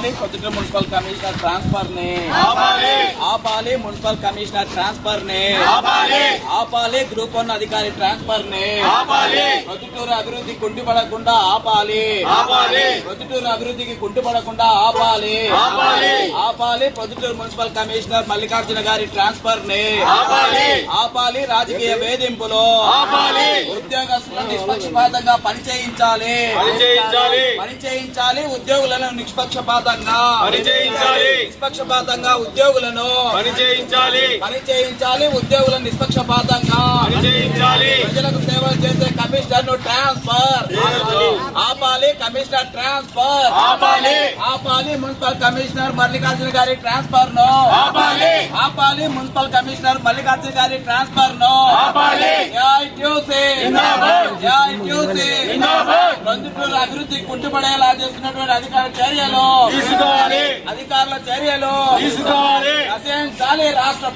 ఆపాలి Proddatur municipal commissioner transfer ని ఆపాలి మున్సిపల్ కమిషనర్ ట్రాన్స్ఫర్ ని ఆపాలి గ్రూప్ 1 అధికారి ట్రాన్స్ఫర్ ని పొద్దుటూరు అభివృద్ధి కుంటుపడకుండా ఆపాలి పొద్దుటూరు అభివృద్ధికి కుంటుపడకుండా ఆపాలి పొద్దుటూరు మున్సిపల్ కమిషనర్ మల్లికార్జున గారి ట్రాన్స్ఫర్ ని ఆపాలి రాజకీయ వేధింపులు ఉద్యోగస్తులను నిష్పక్షపాతంగా పనిచేయించాలి ఉద్యోగులను నిష్పక్షపాతంగా ఉద్యోగులను పనిచేయించాలి ఉద్యోగులను నిష్పక్షపాతంగా ప్రజలకు సేవలు చేసే కమిషనర్ ను ట్రాన్స్ఫర్ ఆపాలి కమిషనర్ ట్రాన్స్ఫర్ ఆపాలి మున్సిపల్ కమిషనర్ మల్లికార్జున గారి ట్రాన్స్ఫర్ ను ఆపాలి మున్సిపల్ కమిషనర్ మల్లికార్జున గారి ట్రాన్స్ఫర్ ను ప్రొద్దుటూరు అభివృద్ధి కుంటుపడేలా చేస్తున్నటువంటి అధికారుల చర్యలు నశించాలి రాష్ట్ర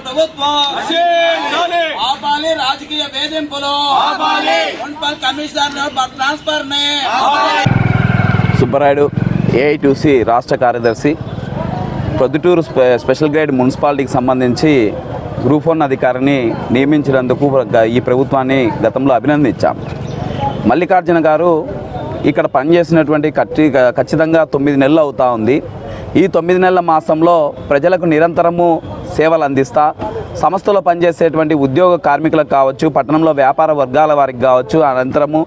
ప్రభుత్వం ఆపాలి రాజకీయ వేధింపులు మున్సిపల్ కమిషనర్ ట్రాన్స్ఫర్ ని. సుబ్బరాయుడు ఏఐటీసీ రాష్ట్ర కార్యదర్శి. ప్రొద్దుటూరు స్పెషల్ గ్రేడ్ మున్సిపాలిటీకి సంబంధించి గ్రూప్ 1 అధికారిని నియమించినందుకు ఈ ప్రభుత్వాన్ని గతంలో అభినందించాం. మల్లికార్జున గారు ఇక్కడ పనిచేసినటువంటి ఖచ్చితంగా 9 నెలలు అవుతా ఉంది. ఈ 9 నెలల మాసంలో ప్రజలకు నిరంతరము సేవలు అందిస్తా సంస్థలో పనిచేసేటువంటి ఉద్యోగ కార్మికులకు కావచ్చు, పట్టణంలో వ్యాపార వర్గాల వారికి కావచ్చు, అనంతరము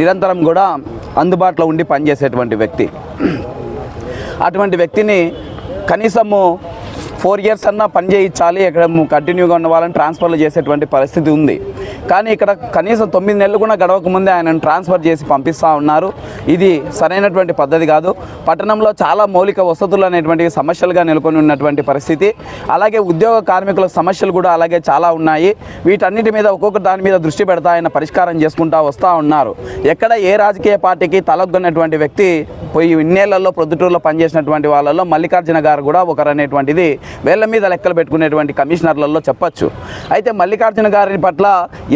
నిరంతరం కూడా అందుబాటులో ఉండి పనిచేసేటువంటి వ్యక్తి. అటువంటి వ్యక్తిని కనీసము 4 years అన్నా పని చేయించాలి, ఇక్కడ కంటిన్యూగా ఉన్న వాళ్ళని ట్రాన్స్ఫర్లు చేసేటువంటి పరిస్థితి ఉంది. కానీ ఇక్కడ కనీసం 9 నెలలు కూడా గడవక ముందే ఆయనను ట్రాన్స్ఫర్ చేసి పంపిస్తూ ఉన్నారు. ఇది సరైనటువంటి పద్ధతి కాదు. పట్టణంలో చాలా మౌలిక వసతులు అనేటువంటివి సమస్యలుగా నెలకొని ఉన్నటువంటి పరిస్థితి. అలాగే ఉద్యోగ కార్మికుల సమస్యలు కూడా అలాగే చాలా ఉన్నాయి. వీటన్నిటి మీద ఒక్కొక్క దాని మీద దృష్టి పెడతా ఆయన పరిష్కారం చేసుకుంటూ వస్తూ ఉన్నారు. ఎక్కడ ఏ రాజకీయ పార్టీకి తలొగ్గనటువంటి వ్యక్తి పోయి ఇన్నేళ్లలో ప్రొద్దుటూరులో పనిచేసినటువంటి వాళ్ళలో మల్లికార్జున గారు కూడా ఒకరనేటువంటిది వేళ్ల మీద లెక్కలు పెట్టుకునేటువంటి కమిషనర్లలో చెప్పచ్చు. అయితే మల్లికార్జున గారి పట్ల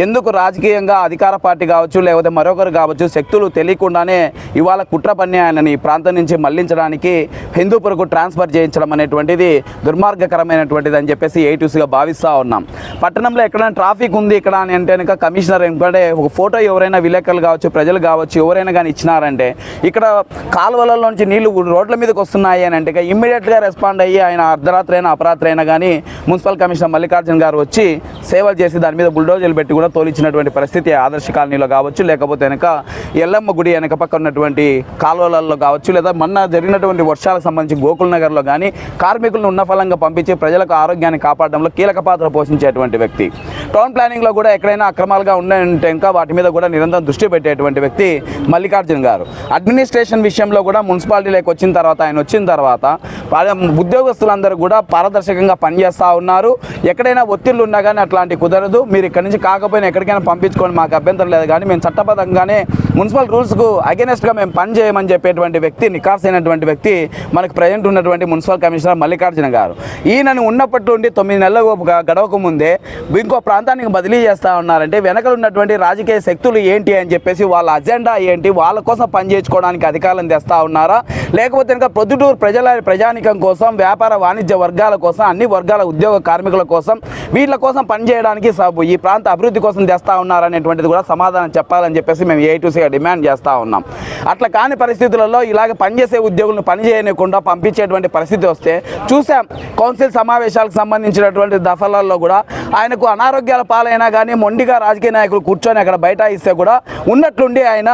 ఎందుకు రాజకీయంగా అధికార పార్టీ కావచ్చు, లేకపోతే మరొకరు కావచ్చు, శక్తులు తెలియకుండానే ఇవాళ కుట్ర పన్ని ఆయనని ఈ ప్రాంతం నుంచి మళ్లించడానికి హిందూపురకు ట్రాన్స్ఫర్ చేయించడం అనేటువంటిది దుర్మార్గకరమైనటువంటిది అని చెప్పేసి ఏఐటీసీగా భావిస్తూ ఉన్నాం. పట్టణంలో ఎక్కడైనా ట్రాఫిక్ ఉంది ఇక్కడ అని అంటే కనుక కమిషనర్ ఎందుకంటే ఒక ఫోటో ఎవరైనా విలేకరులు కావచ్చు, ప్రజలు కావచ్చు, ఎవరైనా కానీ ఇచ్చినారంటే ఇక్కడ కాలువలలోంచి నీళ్లు రోడ్ల మీదకి వస్తున్నాయి అని అంటే ఇమ్మీడియట్గా రెస్పాండ్ అయ్యి ఆయన అర్ధరాత్రి అయినా అపరాత్రి అయినా కానీ మున్సిపల్ కమిషనర్ మల్లికార్జున గారు వచ్చి సేవలు చేసి దాని మీద బుల్డోజర్లు పెట్టి కూడా తోలిచ్చినటువంటి పరిస్థితి ఆదర్శ కాలనీలో కావచ్చు, లేకపోతే వెనక ఎల్లమ్మ గుడి వెనక పక్క ఉన్నటువంటి కాలువలలో కావచ్చు, లేదా మొన్న జరిగినటువంటి వర్షాలకు సంబంధించి గోకుల్ నగర్లో కానీ కార్మికులను ఉన్న ఫలంగా పంపించి ప్రజలకు ఆరోగ్యాన్ని కాపాడడంలో కీలక పాత్ర పోషించేటువంటి వ్యక్తి. టౌన్ ప్లానింగ్లో కూడా ఎక్కడైనా అక్రమాలుగా ఉన్నాయంటే ఇంకా వాటి మీద కూడా నిరంతరం దృష్టి పెట్టేటువంటి వ్యక్తి మల్లికార్జున గారు. అడ్మినిస్ట్రేషన్ విషయంలో కూడా మున్సిపాలిటీలోకి వచ్చిన తర్వాత ఆయన వచ్చిన తర్వాత ఉద్యోగస్తులందరూ కూడా పారదర్శకంగా పనిచేస్తూ ఉన్నారు. ఎక్కడైనా ఒత్తిళ్లు ఉన్నా కానీ అట్లాంటి కుదరదు, మీరు ఇక్కడి నుంచి కాకపోయినా ఎక్కడికైనా పంపించుకోండి, మాకు అభ్యంతరం లేదు, కానీ మేము చట్టబద్ధంగానే మున్సిపల్ రూల్స్కు అగెనెస్ట్గా మేము పని చేయమని చెప్పేటువంటి వ్యక్తి, నికార్సైనటువంటి వ్యక్తి మనకు ప్రజెంట్ ఉన్నటువంటి మున్సిపల్ కమిషనర్ మల్లికార్జున గారు. ఈయనని ఉన్నప్పటి నుండి 9 నెలలు గడవక ముందే ఇంకో ప్రాంతానికి బదిలీ చేస్తూ ఉన్నారంటే వెనకలు ఉన్నటువంటి రాజకీయ శక్తులు ఏంటి అని చెప్పేసి వాళ్ళ అజెండా ఏంటి, వాళ్ళ కోసం పనిచేయించుకోవడానికి అధికారులను తెస్తూ ఉన్నారా, లేకపోతే ఇంకా ప్రొద్దుటూరు ప్రజానికం కోసం, వ్యాపార వాణిజ్య వర్గాల కోసం, అన్ని వర్గాల ఉద్యోగ కార్మికుల కోసం, వీళ్ళ కోసం పనిచేయడానికి ఈ ప్రాంత అభివృద్ధి కోసం తెస్తూ ఉన్నారనేటువంటిది కూడా సమాధానం చెప్పాలని చెప్పేసి మేము ఏఐటీసీగా డిమాండ్ చేస్తూ ఉన్నాం. అట్లా కాని పరిస్థితులలో ఇలాగ పనిచేసే ఉద్యోగులను పనిచేయకుండా పంపించేటువంటి పరిస్థితి వస్తే చూసాం. కౌన్సిల్ సమావేశాలకు సంబంధించినటువంటి దఫలలో కూడా ఆయనకు అనారోగ్యాల పాలైనా కానీ మొండిగా రాజకీయ నాయకులు కూర్చొని అక్కడ బైఠాయిస్తే కూడా ఉన్నట్లుండి ఆయన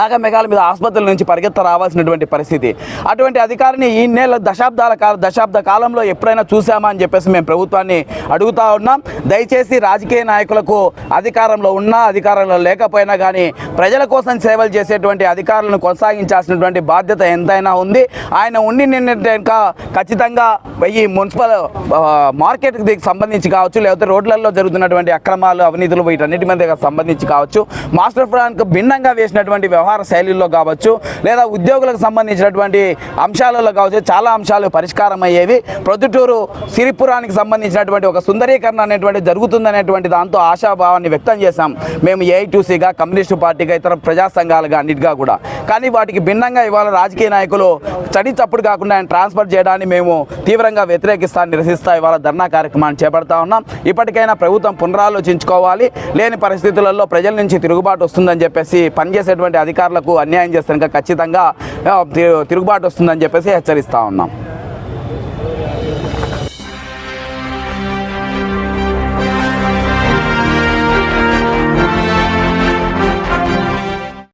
ఆగమెగాల మీద ఆసుపత్రుల నుంచి పరిగెత్త రావాల్సినటువంటి పరిస్థితి. అటువంటి అధికారిని ఈ నెల దశాబ్ద కాలంలో ఎప్పుడైనా చూసామా అని చెప్పేసి మేము ప్రభుత్వాన్ని అడుగుతూ ఉన్నాం. దయచేసి రాజకీయ నాయకులకు అధికారంలో ఉన్నా అధికారంలో లేకపోయినా కానీ ప్రజల కోసం సేవలు చేసేటువంటి అధికారులను కొనసాగించాల్సినటువంటి బాధ్యత ఎంతైనా ఉంది. ఆయన ఉండి నిన్న ఖచ్చితంగా ఈ మున్సిపల్ మార్కెట్కి సంబంధించి కావచ్చు, లేకపోతే రోడ్లలో జరుగుతున్నటువంటి అక్రమాలు, అవినీతులు, వీటన్నిటి మీద సంబంధించి కావచ్చు, మాస్టర్ ప్లాన్కు భిన్నంగా వేసినటువంటి వ్యవహార శైలిలో కావచ్చు, లేదా ఉద్యోగులకు సంబంధించినటువంటి అంశాలలో కావచ్చు, చాలా అంశాలు పరిష్కారం అయ్యేవి. ప్రొద్దుటూరు సిరిపురానికి సంబంధించినటువంటి ఒక సుందరీకరణ అనేటువంటి జరుగుతుందనేటువంటి దాంతో ఆశాభావాన్ని వ్యక్తం చేశాం మేము ఏఐటీసీగా, కమ్యూనిస్టు పార్టీగా, ఇతర ప్రజా సంఘాలుగా అన్నిటిగా కూడా. కానీ వాటికి భిన్నంగా ఇవాళ రాజకీయ నాయకులు చడి చప్పుడు కాకుండా ఆయన ట్రాన్స్ఫర్ చేయడాన్ని మేము తీవ్రంగా వ్యతిరేకిస్తా, నిరసిస్తా ఇవాళ ధర్నా కార్యక్రమాన్ని చేపడతా ఉన్నాం. ఇప్పటికైనా ప్రభుత్వం పునరాలోచించుకోవాలి. లేని పరిస్థితులలో ప్రజల నుంచి తిరుగుబాటు వస్తుందని చెప్పేసి, పనిచేసేటువంటి అధికారులకు అన్యాయం చేస్తే ఖచ్చితంగా తిరుగుబాటు వస్తుందని చెప్పేసి హెచ్చరిస్తా ఉన్నాం.